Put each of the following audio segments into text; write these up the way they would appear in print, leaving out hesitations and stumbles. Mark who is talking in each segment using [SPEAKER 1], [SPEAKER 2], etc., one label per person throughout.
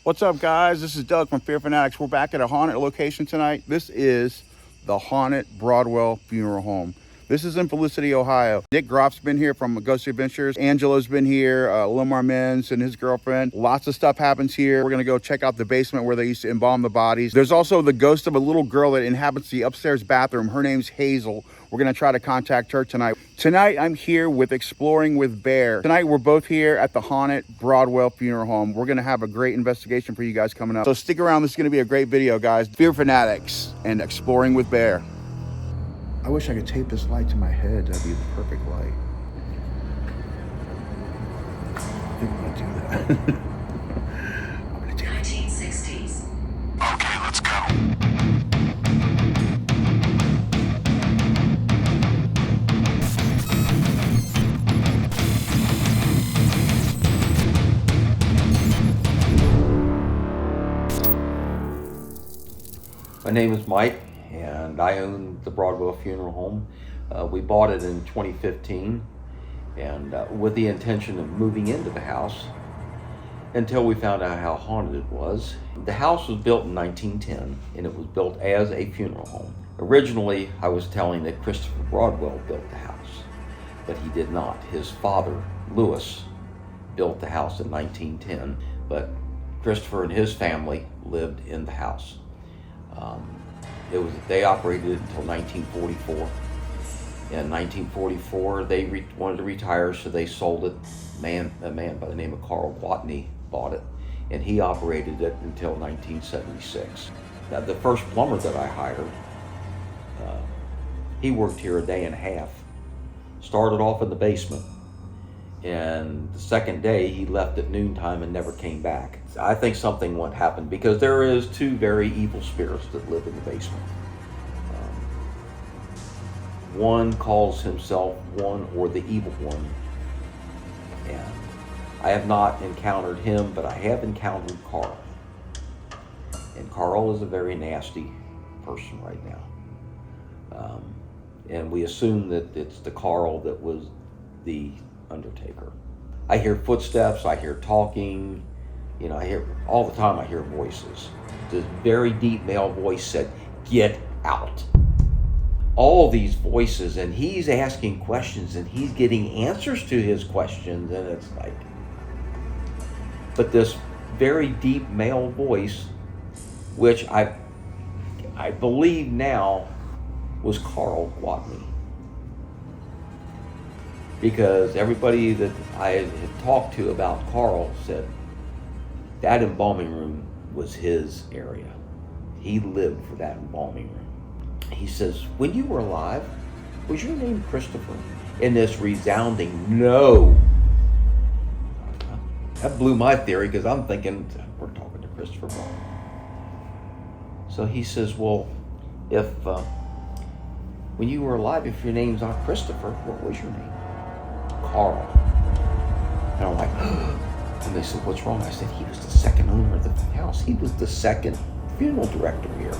[SPEAKER 1] What's up, guys? This is Doug from Fear Fanatics. We're back at a haunted location tonight. This is the haunted Broadwell funeral home. This is in Felicity, Ohio. Nick Groff's been here from Ghostly Adventures. Angelo's been here, Lamar Menz and his girlfriend. Lots of stuff happens here. We're gonna go check out the basement where they used to embalm the bodies. There's also the ghost of a little girl that inhabits the upstairs bathroom. Her name's Hazel. We're gonna try to contact her tonight. Tonight, I'm here with Exploring with Bear. Tonight, we're both here at the haunted Broadwell funeral home. We're gonna have a great investigation for you guys coming up. So stick around, this is gonna be a great video, guys. Fear Fanatics and Exploring with Bear. I wish I could tape this light to my head. That'd be the perfect light. I think I'm gonna do that. I'm gonna do it.
[SPEAKER 2] 1960s.
[SPEAKER 3] Okay, let's go.
[SPEAKER 4] My name is Mike, and I own the Broadwell Funeral Home. We bought it in 2015, and with the intention of moving into the house until we found out how haunted it was. The house was built in 1910, and it was built as a funeral home. Originally, I was telling that Christopher Broadwell built the house, but he did not. His father, Lewis, built the house in 1910, but Christopher and his family lived in the house. They operated it until 1944. In 1944, they wanted to retire, so they sold it. A man by the name of Carl Watney bought it, and he operated it until 1976. Now, the first plumber that I hired, he worked here a day and a half. Started off in the basement, and the second day he left at noontime and never came back. I think something happened because there is two very evil spirits that live in the basement. One calls himself one or the evil one, and I have not encountered him, but I have encountered Carl. And Carl is a very nasty person right now. And we assume that it's the Carl that was the undertaker. I hear footsteps, I hear talking, I hear all the time. I hear voices. This very deep male voice said, "Get out." All these voices, and he's asking questions and he's getting answers to his questions, and it's like, but this very deep male voice, which I believe now was Carl Watney, because everybody that I had talked to about Carl said that embalming room was his area. He lived for that embalming room. He says, "When you were alive, was your name Christopher?" In this resounding no. That blew my theory, because I'm thinking, we're talking to Christopher Brown. So he says, "Well, if when you were alive, if your name's not Christopher, what was your name?" "Carl." And I'm like, and they said, "What's wrong?" I said, "He was the second owner of the house. He was the second funeral director here."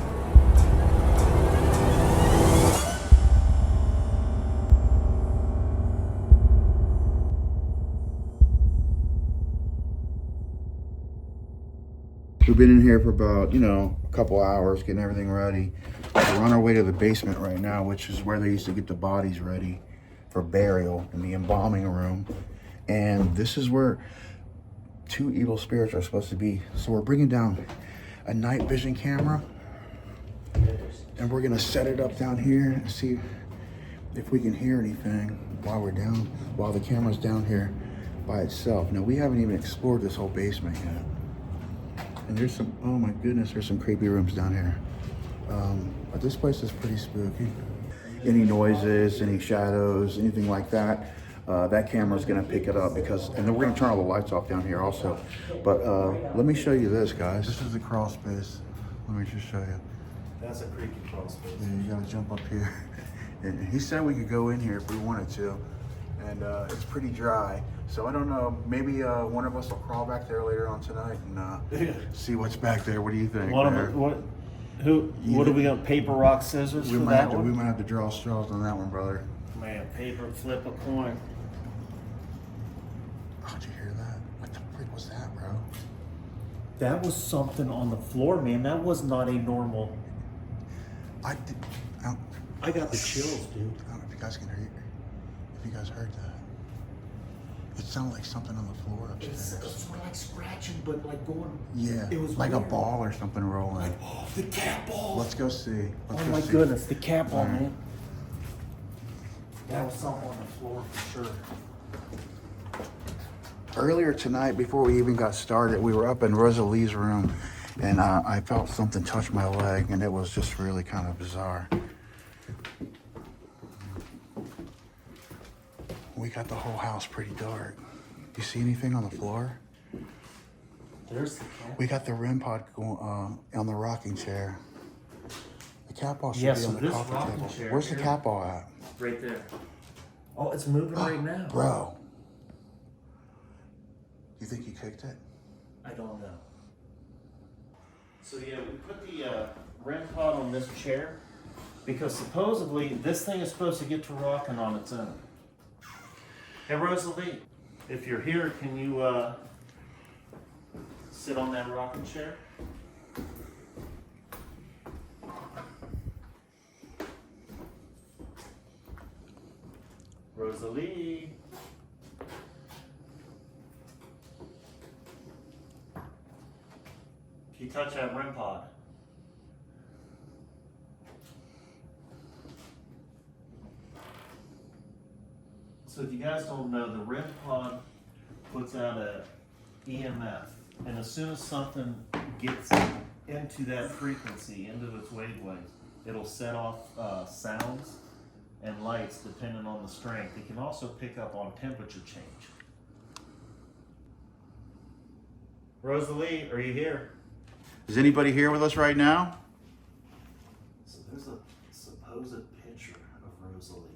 [SPEAKER 1] We've been in here for about, a couple hours getting everything ready. We're on our way to the basement right now, which is where they used to get the bodies ready for burial in the embalming room. And this is where two evil spirits are supposed to be. So we're bringing down a night vision camera, and we're gonna set it up down here and see if we can hear anything while the camera's down here by itself. Now, we haven't even explored this whole basement yet. And there's some, oh my goodness, there's some creepy rooms down here. But this place is pretty spooky. Any noises, any shadows, anything like that, that camera's gonna pick it up, and then we're gonna turn all the lights off down here also. But let me show you this, guys. This is the crawl space. Let me just show you.
[SPEAKER 5] That's a creepy crawl space.
[SPEAKER 1] Yeah, you gotta jump up here. And he said we could go in here if we wanted to. And it's pretty dry. So I don't know, maybe one of us will crawl back there later on tonight and see what's back there. What do you think?
[SPEAKER 5] What are we gonna paper, rock, scissors for that one?
[SPEAKER 1] We might have to draw straws on that one, brother.
[SPEAKER 5] Man, paper, flip a coin.
[SPEAKER 1] Oh, did you hear that? What the frick was that, bro?
[SPEAKER 5] That was something on the floor, man. That was not a normal.
[SPEAKER 1] I
[SPEAKER 5] got the chills, dude.
[SPEAKER 1] I don't know if you guys can hear. If you guys heard that, it sounded like something on the floor upstairs.
[SPEAKER 5] It's sort of like scratching, but like going.
[SPEAKER 1] Yeah,
[SPEAKER 5] It was
[SPEAKER 1] like
[SPEAKER 5] weird.
[SPEAKER 1] a ball or something rolling.
[SPEAKER 5] Like, oh, the cat ball.
[SPEAKER 1] Let's go see. Let's
[SPEAKER 5] Oh
[SPEAKER 1] go
[SPEAKER 5] my
[SPEAKER 1] see.
[SPEAKER 5] goodness, the cat ball,
[SPEAKER 1] All right.
[SPEAKER 5] man. That was something on the floor for sure.
[SPEAKER 1] Earlier tonight, before we even got started, we were up in Rosalee's room, and I felt something touch my leg, and it was just really kind of bizarre. We got the whole house pretty dark. You see anything on the floor?
[SPEAKER 5] There's the cat.
[SPEAKER 1] We got the REM pod going on the rocking chair. The cat ball should
[SPEAKER 5] Yeah,
[SPEAKER 1] be
[SPEAKER 5] so
[SPEAKER 1] on the
[SPEAKER 5] this
[SPEAKER 1] coffee
[SPEAKER 5] rocking
[SPEAKER 1] table.
[SPEAKER 5] chair
[SPEAKER 1] Where's the
[SPEAKER 5] here-
[SPEAKER 1] cat ball at?
[SPEAKER 5] Right there. Oh, it's moving right now.
[SPEAKER 1] Bro. You think he kicked it?
[SPEAKER 5] I don't know. So yeah, we put the REM pod on this chair because supposedly this thing is supposed to get to rocking on its own. Hey Rosalee, if you're here, can you sit on that rocking chair? Rosalee. Can you touch that REM pod? So if you guys don't know, the REM pod puts out a EMF, and as soon as something gets into that frequency, into its wavelength, it'll set off sounds and lights depending on the strength. It can also pick up on temperature change. Rosalee, are you here?
[SPEAKER 1] Is anybody here with us right now?
[SPEAKER 5] So there's a supposed picture of Rosalee.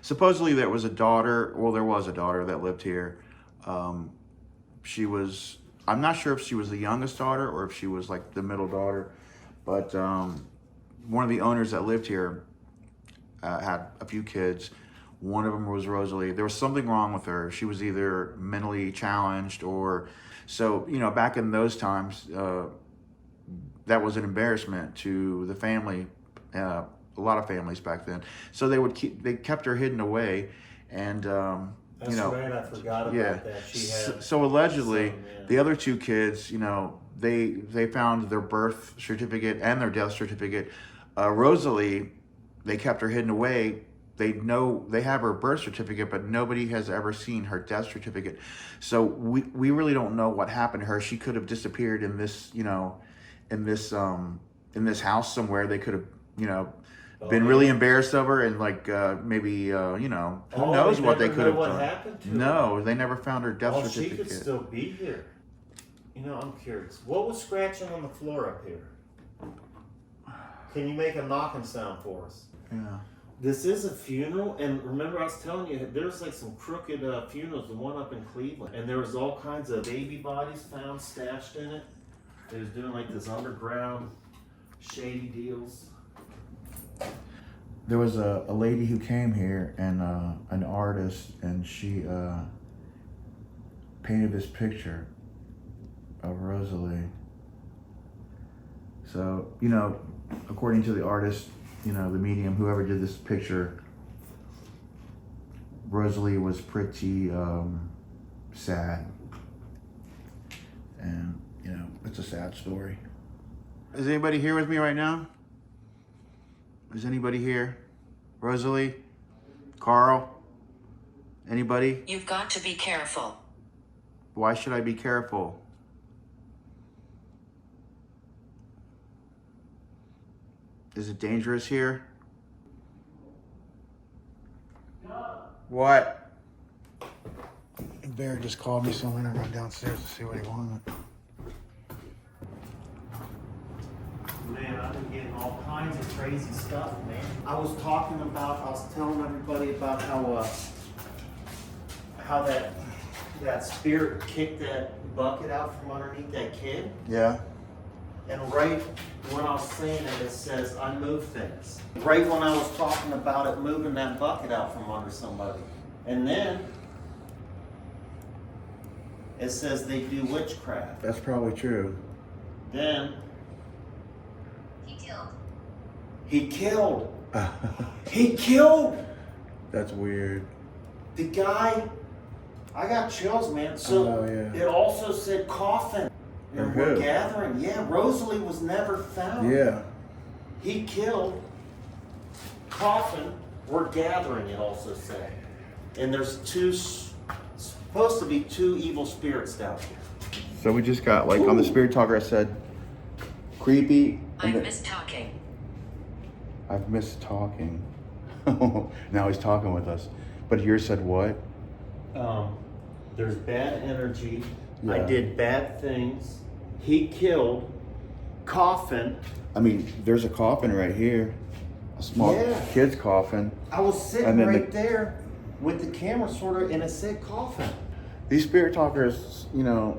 [SPEAKER 1] Supposedly there was a daughter, well, there was a daughter that lived here. She was, I'm not sure if she was the youngest daughter or if she was like the middle daughter, but one of the owners that lived here had a few kids. One of them was Rosalee. There was something wrong with her. She was either mentally challenged or, so, you know, back in those times, that was an embarrassment to the family, a lot of families back then. So they kept her hidden away, and
[SPEAKER 5] That's
[SPEAKER 1] you know,
[SPEAKER 5] right, I forgot about
[SPEAKER 1] yeah.
[SPEAKER 5] that. She had
[SPEAKER 1] So allegedly,
[SPEAKER 5] some, yeah.
[SPEAKER 1] the other two kids, you know, they found their birth certificate and their death certificate. Rosalee, they kept her hidden away. They know they have her birth certificate, but nobody has ever seen her death certificate. So we really don't know what happened to her. She could have disappeared in this, you know, in this house somewhere. They could have, you know, been really embarrassed of her and like maybe you know, who knows what they could have
[SPEAKER 5] what
[SPEAKER 1] done.
[SPEAKER 5] happened to her?
[SPEAKER 1] No, they never found her death
[SPEAKER 5] Oh, she
[SPEAKER 1] certificate.
[SPEAKER 5] could still be here. You know, I'm curious. What was scratching on the floor up here? Can you make a knocking sound for us?
[SPEAKER 1] Yeah.
[SPEAKER 5] This is a funeral, and remember I was telling you, there's like some crooked funerals, the one up in Cleveland, and there was all kinds of baby bodies found stashed in it. They was doing like this underground shady deals.
[SPEAKER 1] There was a lady who came here, and an artist, and she painted this picture of Rosalee. So, you know, according to the artist, you know, the medium, whoever did this picture, Rosalee was pretty sad. And, you know, it's a sad story. Is anybody here with me right now? Is anybody here? Rosalee? Carl? Anybody?
[SPEAKER 2] You've got to be careful.
[SPEAKER 1] Why should I be careful? Is it dangerous here? What? Bear just called me, so I'm gonna run downstairs to see what he wanted.
[SPEAKER 5] Man, I've been getting all kinds of crazy stuff, man. I was telling everybody about how that spirit kicked that bucket out from underneath that kid.
[SPEAKER 1] Yeah?
[SPEAKER 5] And right when I was saying it says, I move things. Right when I was talking about it moving that bucket out from under somebody. And then it says they do witchcraft.
[SPEAKER 1] That's probably true.
[SPEAKER 5] Then
[SPEAKER 2] He killed.
[SPEAKER 5] he killed. He killed
[SPEAKER 1] That's weird.
[SPEAKER 5] the guy. I got chills, man. So
[SPEAKER 1] Oh, yeah.
[SPEAKER 5] it also said coffin.
[SPEAKER 1] Or
[SPEAKER 5] And we're
[SPEAKER 1] who?
[SPEAKER 5] gathering. Yeah, Rosalee was never found.
[SPEAKER 1] Yeah.
[SPEAKER 5] He killed. Coffin. We're gathering, it also said. And there's supposed to be two evil spirits down here.
[SPEAKER 1] So we just got, like, on the Spirit Talker, I said, creepy.
[SPEAKER 2] I miss talking.
[SPEAKER 1] I've missed talking. Now he's talking with us. But yours said what?
[SPEAKER 5] There's bad energy. I
[SPEAKER 1] Yeah.
[SPEAKER 5] did bad things. He killed. Coffin.
[SPEAKER 1] I mean, there's a coffin right here. A small
[SPEAKER 5] Yeah.
[SPEAKER 1] kid's coffin.
[SPEAKER 5] I was sitting
[SPEAKER 1] And then
[SPEAKER 5] right there with the camera sort of, and it said coffin.
[SPEAKER 1] These Spirit Talkers, you know,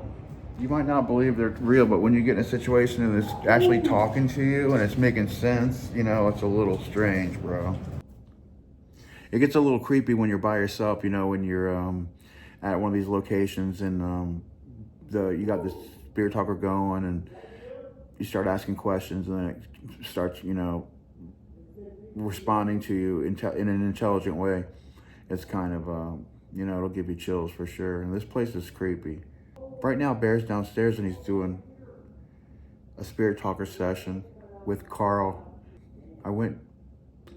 [SPEAKER 1] you might not believe they're real, but when you get in a situation and it's actually talking to you and it's making sense, you know, it's a little strange, bro. It gets a little creepy when you're by yourself, you know, when you're at one of these locations and you got this Spirit Talker going and you start asking questions and then it starts, you know, responding to you in an intelligent way. It's kind of, you know, it'll give you chills for sure. And this place is creepy. Right now, Bear's downstairs and he's doing a Spirit Talker session with Carl. I went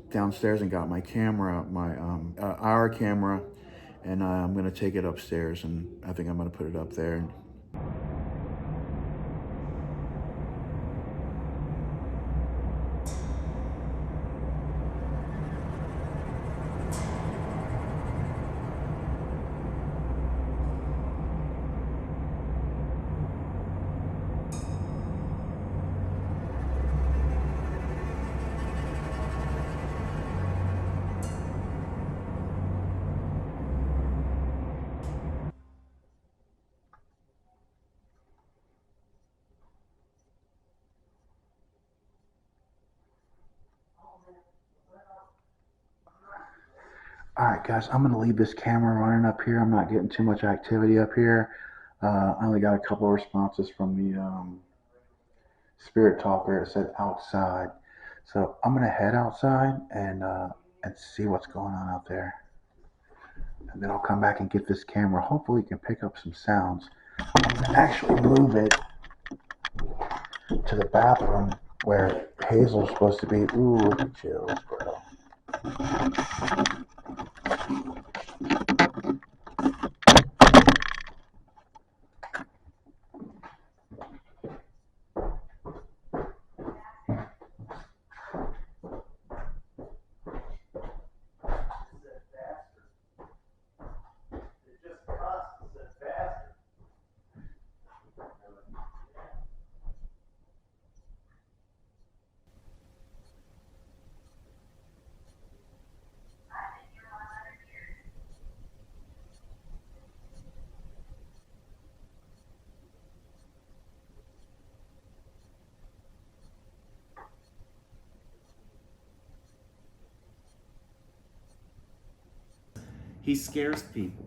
[SPEAKER 1] downstairs and got my camera, our camera, and I'm gonna take it upstairs and I think I'm gonna put it up there. All right, guys, I'm going to leave this camera running up here. I'm not getting too much activity up here. I only got a couple of responses from the Spirit Talker. It said outside. So I'm going to head outside and see what's going on out there. And then I'll come back and get this camera. Hopefully, you can pick up some sounds. I'm going to actually move it to the bathroom where Hazel's supposed to be. Ooh, look at chills, bro.
[SPEAKER 5] He scares people.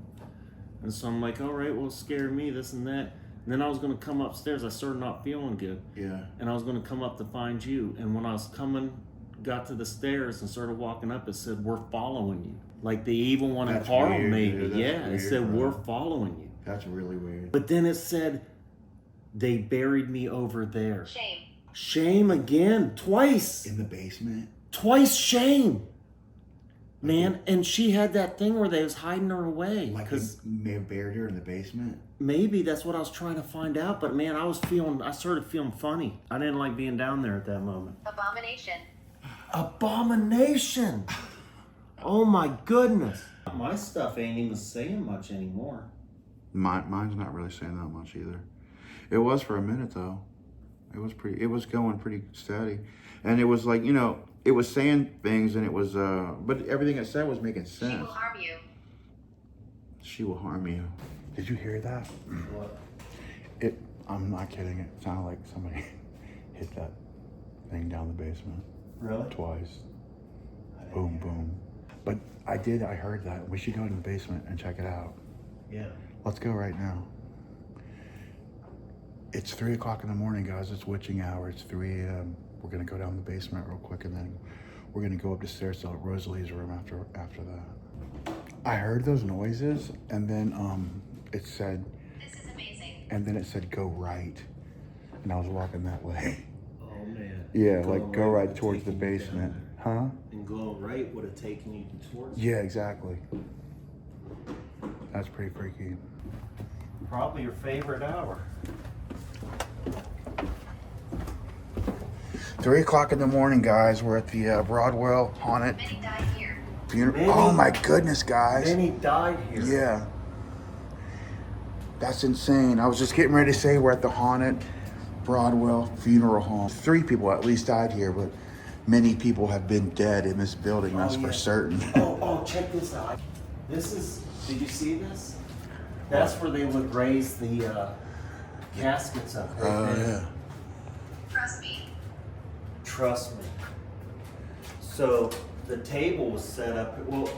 [SPEAKER 5] And so I'm like, all right, well, scare me, this and that. And then I was going to come upstairs. I started not feeling good.
[SPEAKER 1] Yeah.
[SPEAKER 5] And I was going to come up to find you. And when I was coming, got to the stairs and started walking up, it said, we're following you. Like the evil one in
[SPEAKER 1] That's
[SPEAKER 5] Carl
[SPEAKER 1] weird,
[SPEAKER 5] maybe.
[SPEAKER 1] dude. That's
[SPEAKER 5] Yeah,
[SPEAKER 1] weird,
[SPEAKER 5] it said,
[SPEAKER 1] bro.
[SPEAKER 5] we're following you.
[SPEAKER 1] That's really weird.
[SPEAKER 5] But then it said, they buried me over there.
[SPEAKER 2] Shame.
[SPEAKER 5] Shame again, twice.
[SPEAKER 1] In the basement?
[SPEAKER 5] Twice shame. Man, and she had that thing where they was hiding her away.
[SPEAKER 1] Like they may have buried her in the basement?
[SPEAKER 5] Maybe that's what I was trying to find out. But man, I started feeling funny. I didn't like being down there at that moment.
[SPEAKER 2] Abomination.
[SPEAKER 5] Abomination. Oh my goodness. My stuff ain't even saying much anymore.
[SPEAKER 1] Mine's not really saying that much either. It was for a minute though. It was going pretty steady. And it was like, you know, it was saying things and it was, but everything it said was making
[SPEAKER 2] She
[SPEAKER 1] sense.
[SPEAKER 2] will harm you.
[SPEAKER 1] She will harm you. Did you hear that?
[SPEAKER 5] What?
[SPEAKER 1] I'm not kidding. It sounded like somebody hit that thing down the basement.
[SPEAKER 5] Really?
[SPEAKER 1] Twice. Boom, boom. But I heard that. We should go to the basement and check it out.
[SPEAKER 5] Yeah.
[SPEAKER 1] Let's go right now. It's 3 o'clock in the morning, guys. It's witching hour. It's 3 a.m. We're gonna go down the basement real quick, and then we're gonna go up the stairs to Rosalee's room after that. I heard those noises, and then it said,
[SPEAKER 2] This is amazing.
[SPEAKER 1] and then it said go right, and I was walking that way.
[SPEAKER 5] Oh man.
[SPEAKER 1] Yeah,
[SPEAKER 5] Going
[SPEAKER 1] like go right
[SPEAKER 5] would've
[SPEAKER 1] towards the
[SPEAKER 5] taken you down
[SPEAKER 1] basement,
[SPEAKER 5] there.
[SPEAKER 1] huh?
[SPEAKER 5] And going right would have taken you towards.
[SPEAKER 1] Yeah, exactly. That's pretty freaky.
[SPEAKER 5] Probably your favorite hour.
[SPEAKER 1] 3 o'clock in the morning, guys. We're at the Broadwell haunted
[SPEAKER 2] Many died here.
[SPEAKER 1] funeral.
[SPEAKER 5] Many-
[SPEAKER 1] Oh my goodness, guys.
[SPEAKER 5] Then he died here.
[SPEAKER 1] Yeah. That's insane. I was just getting ready to say we're at the haunted Broadwell funeral home. 3 people at least died here, but many people have been dead in this building, that's for
[SPEAKER 5] yeah.
[SPEAKER 1] certain.
[SPEAKER 5] Oh, check this out. This is, did you see this? That's where they would raise the caskets up. Right
[SPEAKER 1] Oh,
[SPEAKER 5] there.
[SPEAKER 1] yeah.
[SPEAKER 2] Trust me.
[SPEAKER 5] Trust me. So the table was set up, well,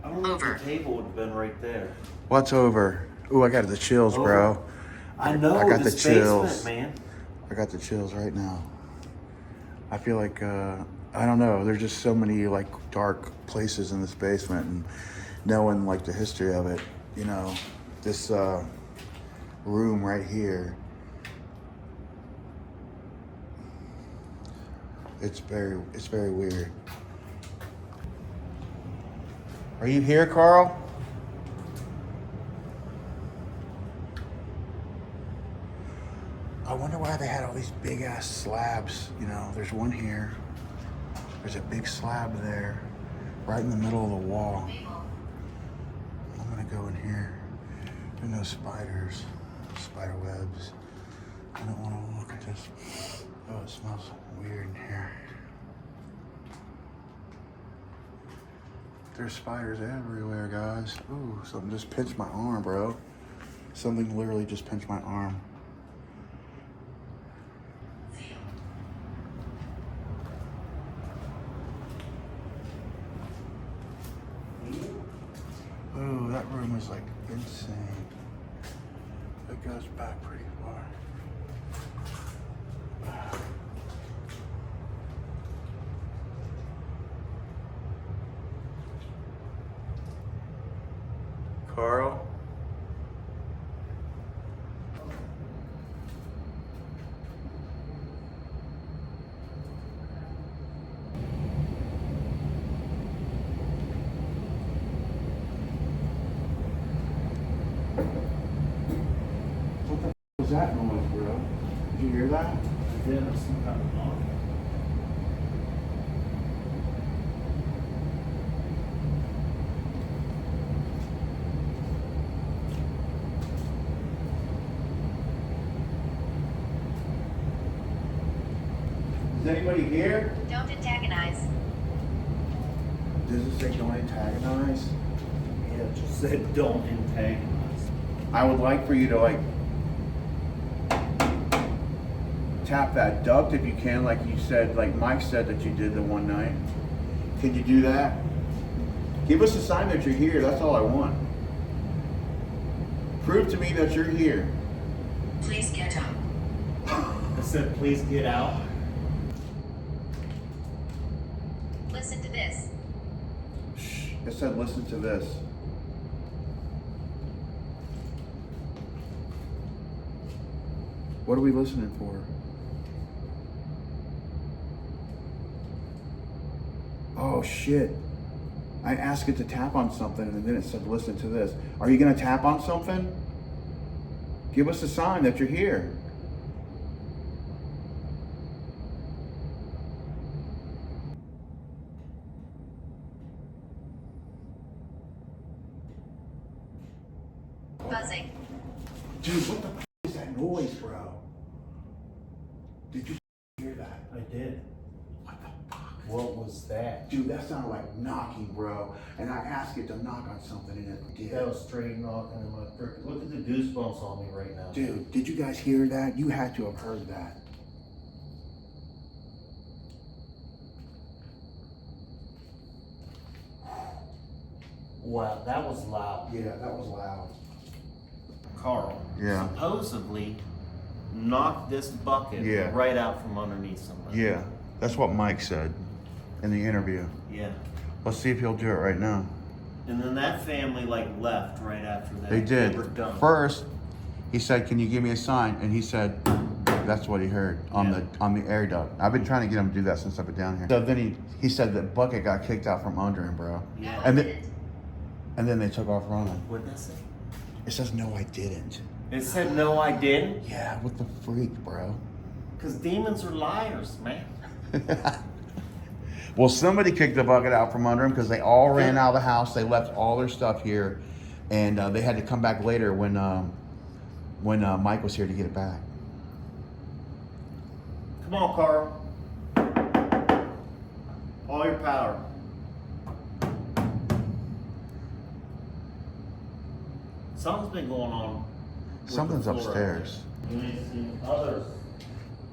[SPEAKER 5] I don't know
[SPEAKER 2] Over.
[SPEAKER 5] if the table would have been right there.
[SPEAKER 1] What's over? Ooh, I got the chills, bro.
[SPEAKER 5] Over. I know,
[SPEAKER 1] I got the
[SPEAKER 5] this
[SPEAKER 1] chills.
[SPEAKER 5] basement, man.
[SPEAKER 1] I got the chills right now. I feel like, I don't know, there's just so many like dark places in this basement, and knowing like the history of it, you know, this room right here, it's very weird. Are you here, Carl? I wonder why they had all these big ass slabs. You know, there's one here. There's a big slab there, right in the middle of the wall. I'm gonna go in here. There are no spiders, spider webs. I don't want to look at this. Oh, it smells weird in here. There's spiders everywhere, guys. Ooh, something just pinched my arm, bro. Something literally just pinched my arm. Oh, that room is like insane. It goes back pretty far. Carl? What the f was that noise, bro? Did you hear that?
[SPEAKER 5] Yeah, there's some kind of knock.
[SPEAKER 1] Is anybody here?
[SPEAKER 2] Don't antagonize.
[SPEAKER 1] Does it say don't antagonize?
[SPEAKER 5] Yeah, it just said don't antagonize.
[SPEAKER 1] I would like for you to like tap that duct if you can, like you said, like Mike said that you did the one night. Can you do that? Give us a sign that you're here. That's all I want. Prove to me that you're here.
[SPEAKER 2] Please get up.
[SPEAKER 5] It said please get out.
[SPEAKER 2] Listen to this.
[SPEAKER 1] Shh. It said listen to this. What are we listening for? Oh shit. I asked it to tap on something and then it said listen to this. Are you gonna tap on something? Give us a sign that you're here.
[SPEAKER 2] Buzzing.
[SPEAKER 1] Dude, what the f is that noise, bro? Did you hear that?
[SPEAKER 5] I did.
[SPEAKER 1] What the fuck?
[SPEAKER 5] What was that?
[SPEAKER 1] Dude, that sounded like knocking, bro. And I asked it to knock on something and it did.
[SPEAKER 5] That was straight knocking in my frick. Look at the goosebumps on me right now.
[SPEAKER 1] Dude, did you guys hear that? You had to have heard that.
[SPEAKER 5] Wow, that was loud.
[SPEAKER 1] Yeah, that was loud.
[SPEAKER 5] Carl.
[SPEAKER 1] Yeah.
[SPEAKER 5] Supposedly, knocked this bucket
[SPEAKER 1] Yeah.
[SPEAKER 5] right out from underneath somebody.
[SPEAKER 1] Yeah, that's what Mike said in the interview.
[SPEAKER 5] Yeah.
[SPEAKER 1] Let's see if he'll do it right now.
[SPEAKER 5] And then that family like left right after that.
[SPEAKER 1] They did.
[SPEAKER 5] They were done.
[SPEAKER 1] First, he said, "Can you give me a sign?" And he said, "That's what he heard on the air duct." I've been trying to get him to do that since I've been down here. So then he said that bucket got kicked out from under him, bro.
[SPEAKER 5] Yeah.
[SPEAKER 1] And then they took off running.
[SPEAKER 5] What'd that say?
[SPEAKER 1] It says, "No, I didn't."
[SPEAKER 5] It said no, I didn't.
[SPEAKER 1] Yeah, what the freak, bro?
[SPEAKER 5] Because demons are liars, man.
[SPEAKER 1] Well, somebody kicked the bucket out from under him because they all ran out of the house. They left all their stuff here, and they had to come back later when Mike was here to get it back.
[SPEAKER 5] Come on, Carl. All your power. Something's been going on. with
[SPEAKER 1] Something's
[SPEAKER 5] the floor
[SPEAKER 1] upstairs.
[SPEAKER 5] up there. You ain't seen others.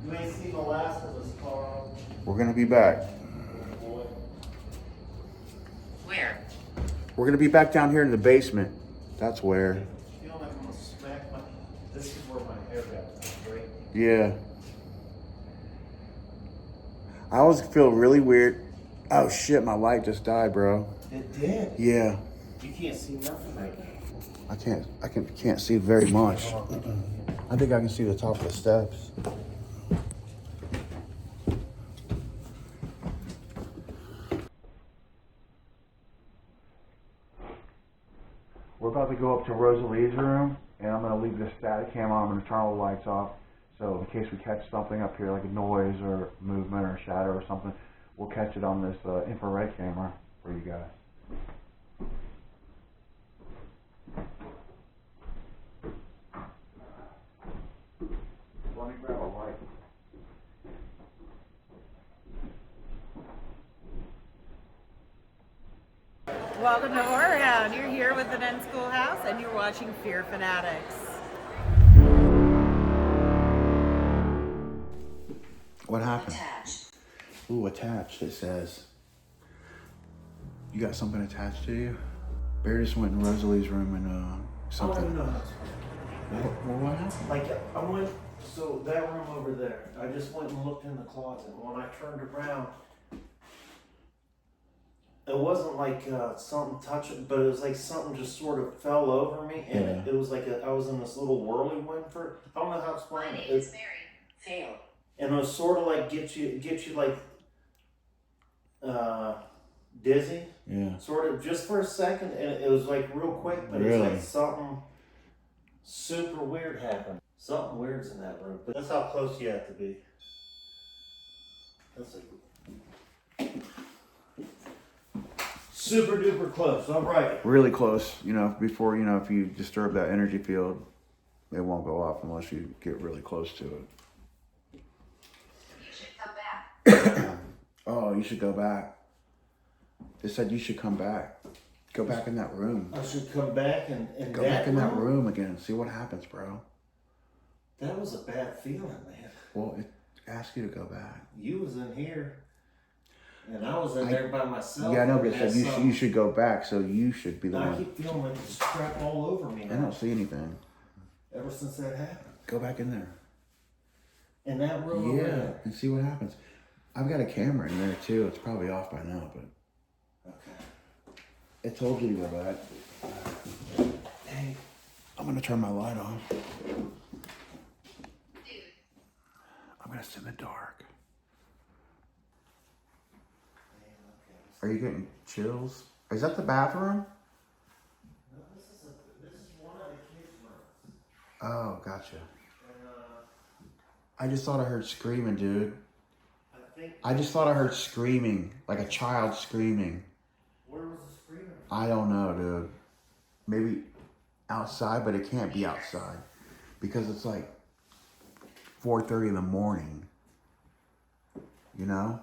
[SPEAKER 5] You ain't seen the last of us, Carl.
[SPEAKER 1] We're gonna be back.
[SPEAKER 5] Boy.
[SPEAKER 2] Where?
[SPEAKER 1] We're gonna be back down here in the basement. That's where.
[SPEAKER 5] I feel like I'm gonna smack my. This is where my hair got break.
[SPEAKER 1] Yeah. I always feel really weird. Oh shit, my light just died, bro.
[SPEAKER 5] It did.
[SPEAKER 1] Yeah.
[SPEAKER 5] You can't see nothing right now.
[SPEAKER 1] I can't see very much. I think I can see the top of the steps. We're about to go up to Rosalee's room, and I'm gonna leave the static camera on. I'm gonna turn all the lights off, so in case we catch something up here, like a noise or movement or shadow or something, we'll catch it on this infrared camera for you guys. Let me grab a light.
[SPEAKER 3] Welcome to Horror Hound. You're here with the Nen Schoolhouse and you're watching Fear Fanatics.
[SPEAKER 1] What happened?
[SPEAKER 2] Attached.
[SPEAKER 1] Ooh, attached, it says. You got something attached to you? Bear just went in Rosalee's room and something.
[SPEAKER 5] Oh, no.
[SPEAKER 1] What happened?
[SPEAKER 5] Like I went, so that room over there, I just went and looked in the closet. When I turned around, it wasn't like something touching, but it was like something just sort of fell over me, and
[SPEAKER 1] Yeah.
[SPEAKER 5] it was like I was in this little whirlwind for. I don't know how to
[SPEAKER 2] My
[SPEAKER 5] explain
[SPEAKER 2] name
[SPEAKER 5] it.
[SPEAKER 2] is Mary. Fail.
[SPEAKER 5] And it was sort of like get you like dizzy,
[SPEAKER 1] Yeah.
[SPEAKER 5] sort of just for a second, and it was like real quick, but
[SPEAKER 1] Really?
[SPEAKER 5] it's like something super weird happened. Something weird's in that room, but that's how close you have to be. That's super duper close. All right.
[SPEAKER 1] Really close, before, if you disturb that energy field, it won't go off unless you get really close to it.
[SPEAKER 2] You should come back.
[SPEAKER 1] Oh, you should go back. They said you should come back. Go back in that room.
[SPEAKER 5] I should come back and
[SPEAKER 1] Go back in that room again. See what happens, bro.
[SPEAKER 5] That was a bad feeling, man.
[SPEAKER 1] Well, it asked you to go back.
[SPEAKER 5] You was in here, and I was in there by myself.
[SPEAKER 1] Yeah, I know, but it
[SPEAKER 5] and
[SPEAKER 1] said you should go back, so you should be the
[SPEAKER 5] I
[SPEAKER 1] one.
[SPEAKER 5] keep feeling like it's crap all over me
[SPEAKER 1] I
[SPEAKER 5] now.
[SPEAKER 1] don't see anything.
[SPEAKER 5] Ever since that happened.
[SPEAKER 1] Go back in there.
[SPEAKER 5] In that room over
[SPEAKER 1] Yeah,
[SPEAKER 5] there.
[SPEAKER 1] and see what happens. I've got a camera in there too. It's probably off by now, but
[SPEAKER 5] Okay.
[SPEAKER 1] it told you to go back. Hey, I'm gonna turn my light on.
[SPEAKER 2] Dude,
[SPEAKER 1] I'm gonna sit in the dark. Are you getting chills? Is that the bathroom?
[SPEAKER 5] No, this is one of the kids' rooms.
[SPEAKER 1] Oh, gotcha.
[SPEAKER 5] And
[SPEAKER 1] I just thought I heard screaming, dude.
[SPEAKER 5] I think
[SPEAKER 1] I just thought I heard screaming, like a child screaming.
[SPEAKER 5] where was the screamer?
[SPEAKER 1] I don't know, dude. Maybe outside, but it can't be outside because it's like 4:30 in the morning. You know?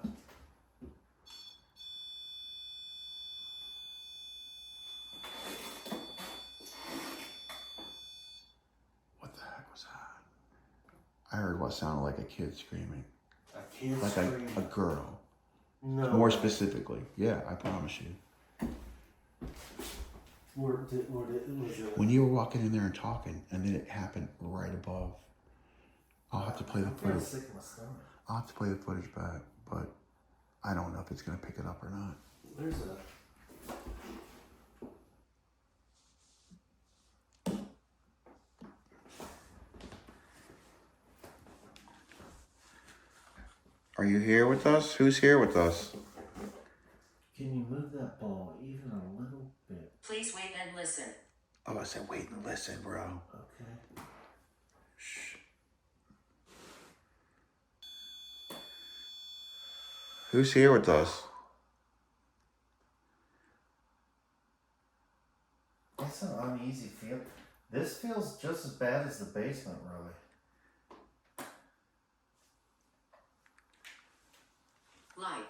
[SPEAKER 1] What the heck was that? I heard what sounded like a kid screaming.
[SPEAKER 5] A kid
[SPEAKER 1] Like
[SPEAKER 5] screaming.
[SPEAKER 1] a girl.
[SPEAKER 5] No.
[SPEAKER 1] More specifically. Yeah, I promise you.
[SPEAKER 5] Was it?
[SPEAKER 1] When you were walking in there and talking, and then it happened right above. I'll have to play the
[SPEAKER 5] I'm feeling
[SPEAKER 1] footage.
[SPEAKER 5] sick in my stomach.
[SPEAKER 1] I'll have to play the footage back, but I don't know if it's gonna pick it up or not.
[SPEAKER 5] There's a.
[SPEAKER 1] Are you here with us? Who's here with us?
[SPEAKER 5] Can you move that ball even a little bit?
[SPEAKER 2] Please wait and listen.
[SPEAKER 1] Oh, I said wait and listen, bro.
[SPEAKER 5] Okay.
[SPEAKER 1] Shh. Who's here with us?
[SPEAKER 5] That's an uneasy feel. This feels just as bad as the basement, really.
[SPEAKER 2] Light.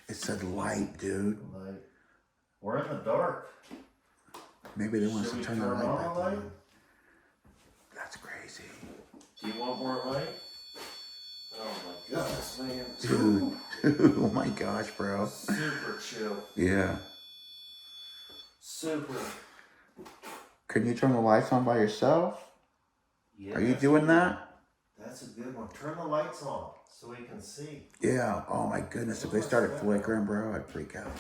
[SPEAKER 1] It said light, dude.
[SPEAKER 5] Like, we're in the dark.
[SPEAKER 1] Maybe they want us
[SPEAKER 5] Should
[SPEAKER 1] to
[SPEAKER 5] we
[SPEAKER 1] turn the
[SPEAKER 5] turn
[SPEAKER 1] light
[SPEAKER 5] on
[SPEAKER 1] back
[SPEAKER 5] the light?
[SPEAKER 1] on. That's crazy.
[SPEAKER 5] Do you want more light? Oh my gosh, man.
[SPEAKER 1] Dude. Oh my gosh, bro.
[SPEAKER 5] Super chill.
[SPEAKER 1] Yeah.
[SPEAKER 5] Super.
[SPEAKER 1] Can you turn the lights on by yourself?
[SPEAKER 5] Yeah,
[SPEAKER 1] Are you doing that?
[SPEAKER 5] That's a good one. Turn the lights on so we can see.
[SPEAKER 1] Yeah. Oh my goodness. If they started flickering, bro, I'd freak out.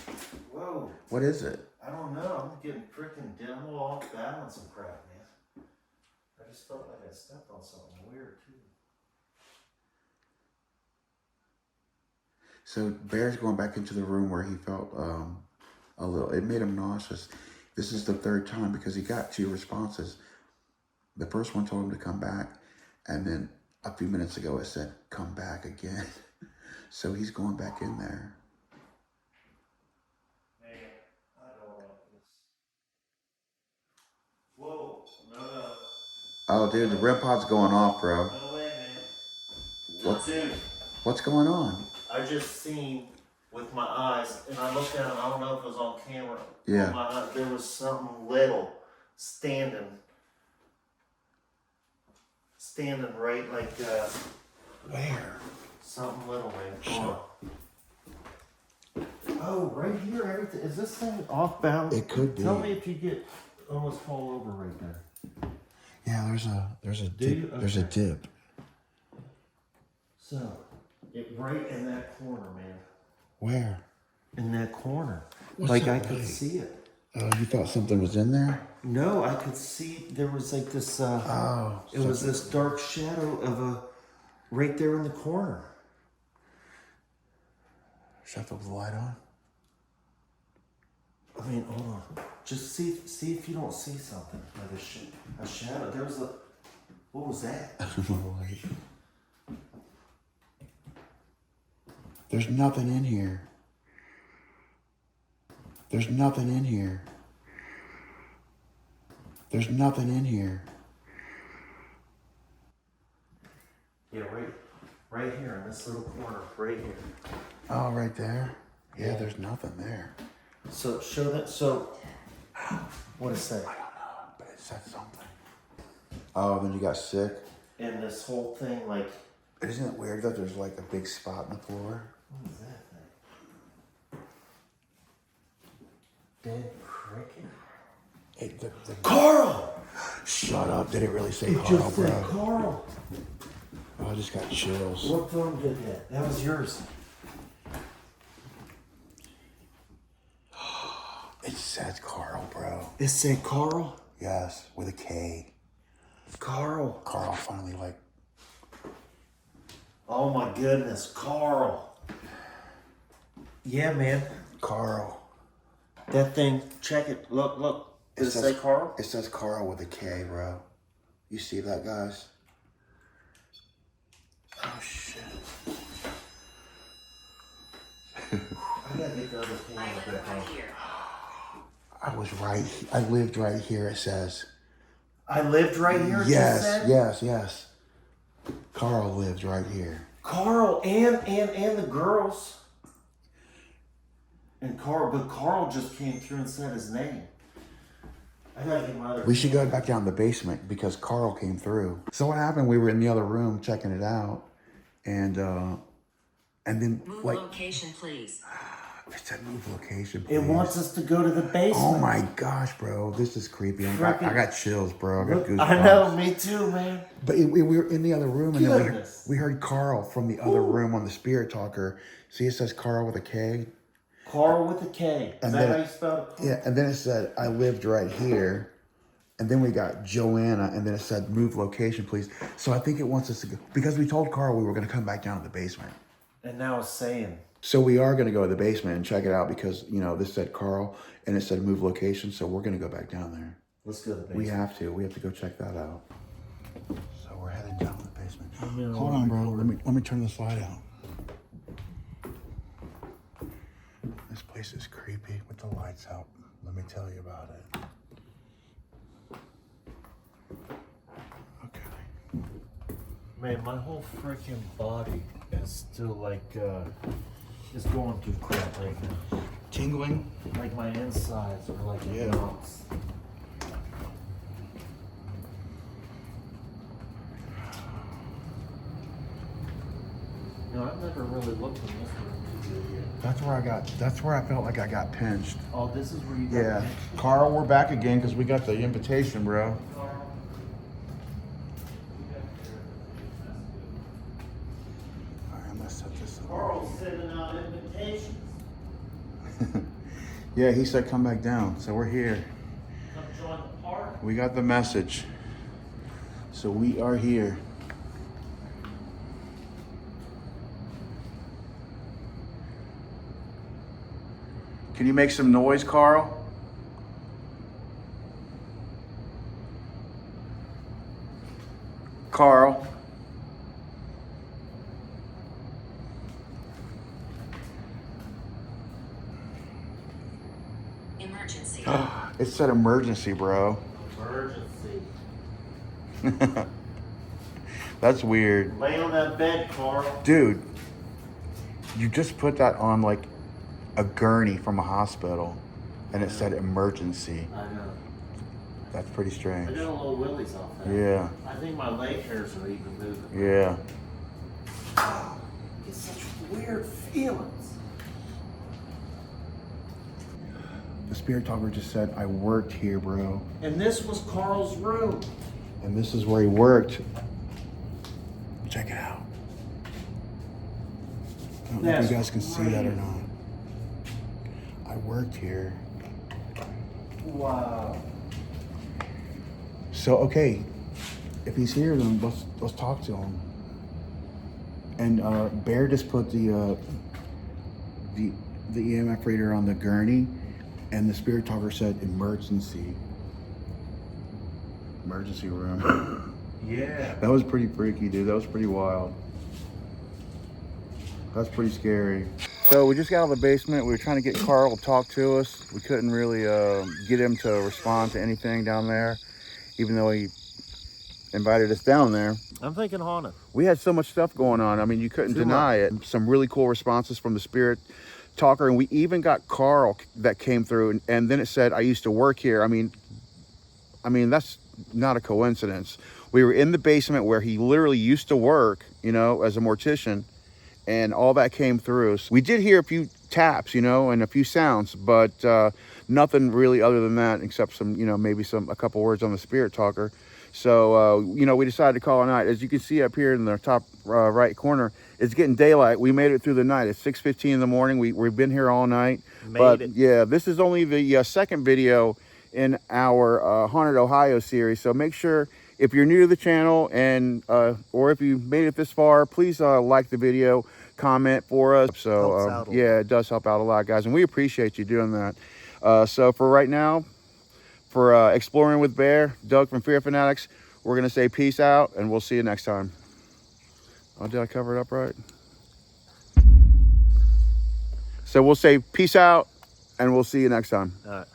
[SPEAKER 5] Whoa.
[SPEAKER 1] What is it?
[SPEAKER 5] I don't know. I'm getting freaking dim, a little off balance and crap, man. I just felt like I stepped on something weird too.
[SPEAKER 1] So Bear's going back into the room where he felt a little. It made him nauseous. This is the third time because he got 2 responses. The first one told him to come back, and then a few minutes ago it said come back again. So he's going back in there.
[SPEAKER 5] Man, I don't like this. Whoa, no.
[SPEAKER 1] Oh, dude, the REM pod's going off, bro.
[SPEAKER 5] No way, man.
[SPEAKER 1] What?
[SPEAKER 5] Dude,
[SPEAKER 1] What's going on?
[SPEAKER 5] I just seen with my eyes, and I looked at it, I don't know if it was on camera.
[SPEAKER 1] Yeah.
[SPEAKER 5] With my eye, there was something little standing right like
[SPEAKER 1] Where?
[SPEAKER 5] something little, man. Come on. Oh, right here, everything. Is this thing off balance?
[SPEAKER 1] It could be.
[SPEAKER 5] Tell me if you get almost fall over right there.
[SPEAKER 1] Yeah, there's a
[SPEAKER 5] Do you?
[SPEAKER 1] dip. There's a
[SPEAKER 5] Okay.
[SPEAKER 1] dip.
[SPEAKER 5] So, it right in that corner, man.
[SPEAKER 1] Where?
[SPEAKER 5] In that corner.
[SPEAKER 1] What's
[SPEAKER 5] like
[SPEAKER 1] that
[SPEAKER 5] I could
[SPEAKER 1] light?
[SPEAKER 5] see it.
[SPEAKER 1] Oh, you thought something was in there?
[SPEAKER 5] No, I could see there was like this
[SPEAKER 1] Oh.
[SPEAKER 5] it was this dark shadow of a right there in the corner.
[SPEAKER 1] Shut the light on.
[SPEAKER 5] I mean, hold on. Just see if you don't see something. Like a shadow. There was a what was that?
[SPEAKER 1] There's nothing in here. There's nothing in here. There's nothing in here.
[SPEAKER 5] Yeah, right here in this little corner, right here.
[SPEAKER 1] Oh, right there? Yeah,
[SPEAKER 5] Yeah.
[SPEAKER 1] there's nothing there.
[SPEAKER 5] So show that so what is that?
[SPEAKER 1] I don't know, but it said something. Oh, then you got sick.
[SPEAKER 5] And this whole thing like
[SPEAKER 1] Isn't it weird that there's like a big spot in the floor?
[SPEAKER 5] what is that thing? Dead cricket.
[SPEAKER 1] Hey, the
[SPEAKER 5] Carl!
[SPEAKER 1] Shut up. Did it really say
[SPEAKER 5] It
[SPEAKER 1] Carl,
[SPEAKER 5] just said
[SPEAKER 1] bro?
[SPEAKER 5] Carl.
[SPEAKER 1] Oh, I just got chills.
[SPEAKER 5] What phone did that? That was yours.
[SPEAKER 1] It says Carl, bro.
[SPEAKER 5] It said Carl?
[SPEAKER 1] Yes, with a K.
[SPEAKER 5] Carl.
[SPEAKER 1] Carl finally like,
[SPEAKER 5] Oh my goodness, Carl. Yeah, man.
[SPEAKER 1] Carl.
[SPEAKER 5] That thing, check it. Look. Did it say Carl?
[SPEAKER 1] It says Carl with a K, bro. You see that, guys? Oh, shit.
[SPEAKER 5] I gotta get the other thing
[SPEAKER 2] I
[SPEAKER 5] back
[SPEAKER 2] live right
[SPEAKER 5] on.
[SPEAKER 2] here.
[SPEAKER 1] I lived right here, it says.
[SPEAKER 5] I lived right here, it just said?
[SPEAKER 1] Yes. Carl lived right here.
[SPEAKER 5] Carl and the girls. And Carl just came through and said his name. I gotta get my other.
[SPEAKER 1] We should go back down to the basement because Carl came through. So what happened? We were in the other room checking it out, and then
[SPEAKER 2] Move
[SPEAKER 1] like
[SPEAKER 2] location, please.
[SPEAKER 1] It said move location,
[SPEAKER 5] It
[SPEAKER 1] please.
[SPEAKER 5] wants us to go to the basement.
[SPEAKER 1] Oh my gosh, bro. This is creepy. I got chills, bro. I got goosebumps.
[SPEAKER 5] I know, me too, man.
[SPEAKER 1] But we were in the other room, and then
[SPEAKER 5] Goodness.
[SPEAKER 1] we heard Carl from the other room on the Spirit Talker. See, it says Carl with a K.
[SPEAKER 5] Carl with a K. Is
[SPEAKER 1] And
[SPEAKER 5] that
[SPEAKER 1] then
[SPEAKER 5] how you spell it?
[SPEAKER 1] Yeah, and then it said, I lived right here. And then we got Joanna, and then it said, move location, please. So I think it wants us to go, because we told Carl we were going to come back down to the basement.
[SPEAKER 5] And now it's saying.
[SPEAKER 1] So we are going to go to the basement and check it out because, you know, this said Carl, and it said move location, so we're going to go back down there.
[SPEAKER 5] Let's go to the basement.
[SPEAKER 1] We have to go check that out. So we're heading down to the basement. Hold on, bro. Let me turn the slide out. This place is creepy with the lights out. Let me tell you about it. Okay.
[SPEAKER 5] Man, my whole freaking body is still like, is going through crap right now.
[SPEAKER 1] Tingling?
[SPEAKER 5] Like my insides are like
[SPEAKER 1] Yeah.
[SPEAKER 5] knots. You know, I've never really looked in this room too good yet.
[SPEAKER 1] That's where I felt like I got pinched.
[SPEAKER 5] Oh, this is where you got
[SPEAKER 1] Yeah.
[SPEAKER 5] pinched?
[SPEAKER 1] Carl, we're back again because we got the invitation, bro.
[SPEAKER 5] Carl.
[SPEAKER 1] All right, I'm gonna set this up.
[SPEAKER 5] Carl's sending out invitations.
[SPEAKER 1] Yeah, he said come back down, so we're here.
[SPEAKER 5] Come join the party.
[SPEAKER 1] We got the message. So we are here. Can you make some noise, Carl? Carl.
[SPEAKER 2] Emergency.
[SPEAKER 1] It said emergency, bro.
[SPEAKER 5] Emergency.
[SPEAKER 1] That's weird.
[SPEAKER 5] Lay on that bed, Carl.
[SPEAKER 1] Dude, you just put that on like a gurney from a hospital and it said emergency.
[SPEAKER 5] I know.
[SPEAKER 1] That's pretty
[SPEAKER 5] I
[SPEAKER 1] strange.
[SPEAKER 5] got a little willies off that.
[SPEAKER 1] Yeah,
[SPEAKER 5] I think my leg hairs are even moving.
[SPEAKER 1] yeah.
[SPEAKER 5] It's such weird feelings.
[SPEAKER 1] The Spirit Talker just said, I worked here, bro.
[SPEAKER 5] And this was Carl's room.
[SPEAKER 1] And this is where he worked. Check it out. I don't know if
[SPEAKER 5] That's
[SPEAKER 1] you guys can see that or
[SPEAKER 5] crazy.
[SPEAKER 1] not. I worked here.
[SPEAKER 5] Wow.
[SPEAKER 1] So, okay, if he's here, then let's talk to him. And Bear just put the EMF reader on the gurney, and the Spirit Talker said emergency room.
[SPEAKER 5] Yeah.
[SPEAKER 1] That was pretty freaky, dude. That was pretty wild. That's pretty scary. So we just got out of the basement. We were trying to get Carl to talk to us. We couldn't really get him to respond to anything down there, even though he invited us down there.
[SPEAKER 5] I'm thinking haunted.
[SPEAKER 1] We had so much stuff going on. I mean, you couldn't
[SPEAKER 5] Too
[SPEAKER 1] deny it. Some really cool responses from the Spirit Talker, and we even got Carl that came through, and then it said, I used to work here. I mean, that's not a coincidence. We were in the basement where he literally used to work, you know, as a mortician, and all that came through. So we did hear a few taps, you know, and a few sounds, but nothing really other than that, except some, you know, maybe a couple words on the Spirit Talker. So, you know, we decided to call it a night. As you can see up here in the top right corner, it's getting daylight. We made it through the night. It's 6:15 in the morning. We've been here all night.
[SPEAKER 5] Made it.
[SPEAKER 1] Yeah, this is only the second video in our Haunted Ohio series. So make sure, if you're new to the channel and or if you made it this far, please like the video, comment for us. So
[SPEAKER 5] Helps out a lot.
[SPEAKER 1] yeah, it does help out a lot, guys, and we appreciate you doing that. So for right now, for Exploring with Bear, Doug from Fear Fanatics, we're gonna say peace out, and we'll see you next time. Oh, did I cover it up right? So we'll say peace out, and we'll see you next time.
[SPEAKER 5] All right.